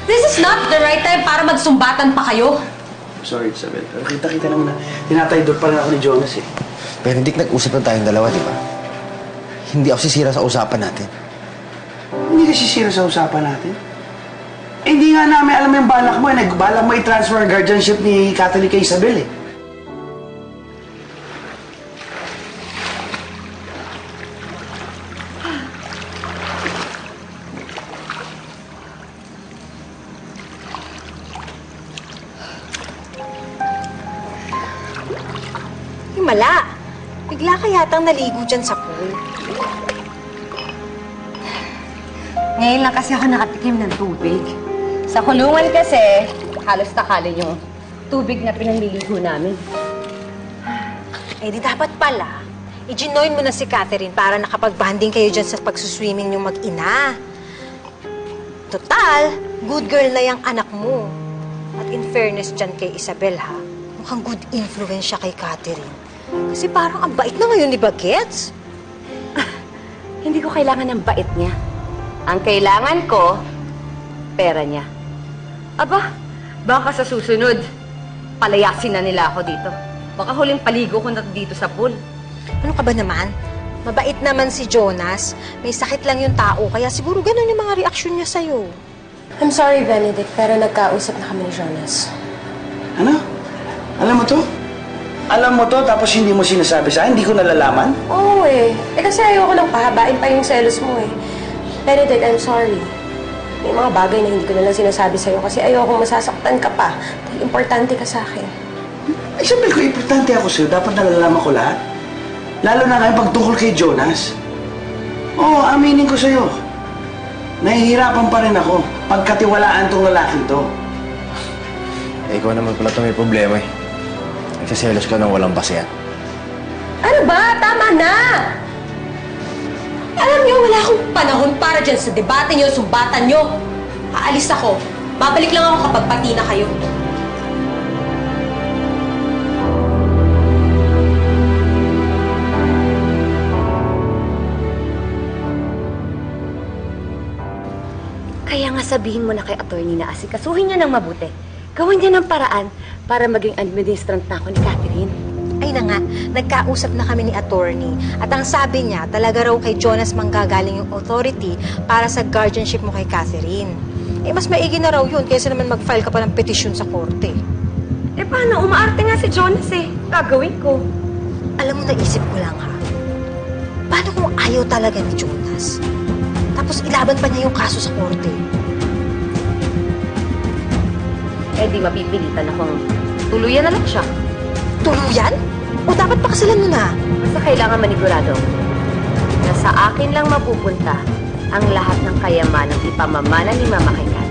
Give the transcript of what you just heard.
This is not the right time para magsumbatan pa kayo. Sorry, Isabel. Pero kita-kita naman na tinataydor pa rin ako ni Jonas eh. Benedict, nag-usap na tayong dalawa, di ba? Hindi ako sisira sa usapan natin. Hindi ka sisira sa usapan natin? Eh, hindi nga namin alam yung balak mo eh. Balak mo i-transfer ang guardianship ni Catherine kay Isabel eh. Himala! Bigla ka yatang naligo dyan sa pool. Ngayon lang kasi ako nakatikim ng tubig. Sa kulungan kasi, halos takali yung tubig na pinanliligo namin. Eh di dapat pala, i-join mo na si Catherine para nakapag-banding kayo dyan sa pagsuswimming yung mag-ina. Total, good girl na yung anak mo. At in fairness dyan kay Isabel ha, mukhang good influence siya kay Catherine. Kasi parang ang bait na ngayon ni Bagets. Hindi ko kailangan ng bait niya. Ang kailangan ko, pera niya. Aba, baka sa susunod, palayasin na nila ako dito. Baka huling paligo ko na dito sa pool. Ano ka ba naman? Mabait naman si Jonas. May sakit lang yung tao, kaya siguro ganun yung mga reaksyon niya sa'yo. I'm sorry, Benedict, pero nagkausap na kami ni Jonas. Ano? Alam mo to? Alam mo to, tapos hindi mo sinasabi sa akin? Hindi ko nalalaman? Oo eh. Kasi ayoko nang pahabain pa yung selos mo eh. Benedict, I'm sorry. May mga bagay na hindi ko na lang sinasabi sa'yo kasi ayokong masasaktan ka pa. Dahil importante ka sa akin. Ay, sabi ko, importante ako sa'yo. Dapat nalalaman ko lahat. Lalo na ngayon pagtungkol kay Jonas. Oo, aminin ko sa'yo. Nahihirapan pa rin ako pagkatiwalaan tong lalaking to. Eh, ikaw naman pala ito may problema eh. Nagsaselos ka ng walang basehan. Ano ba? Tama na! Alam niyo, wala akong panahon para dyan sa debate niyo, sumbatan niyo. Aalis ako. Babalik lang ako kapag pati na kayo. Kaya nga sabihin mo na kay attorney na asikasuhin niya ng mabuti. Gawin niya ng paraan para maging administrant na ako ni Catherine. Ay na nga, nagkausap na kami ni attorney. At ang sabi niya, talaga raw kay Jonas manggagaling yung authority para sa guardianship mo kay Catherine. Eh, mas maigi na raw yun kaysa naman mag-file ka pa ng petisyon sa korte. Eh, paano? Umaarte nga si Jonas eh. Gagawin ko. Alam mo, naisip ko lang ha. Paano kung ayaw talaga ni Jonas? Tapos ilaban pa niya yung kaso sa korte. Eh, di mapipilitan akong tuluyan na lang siya. Tuluyan? O dapat pakasalan mo na? Basta kailangan manigurado na sa akin lang mapupunta ang lahat ng kayamanang ipamamana ni Mama kay Kat.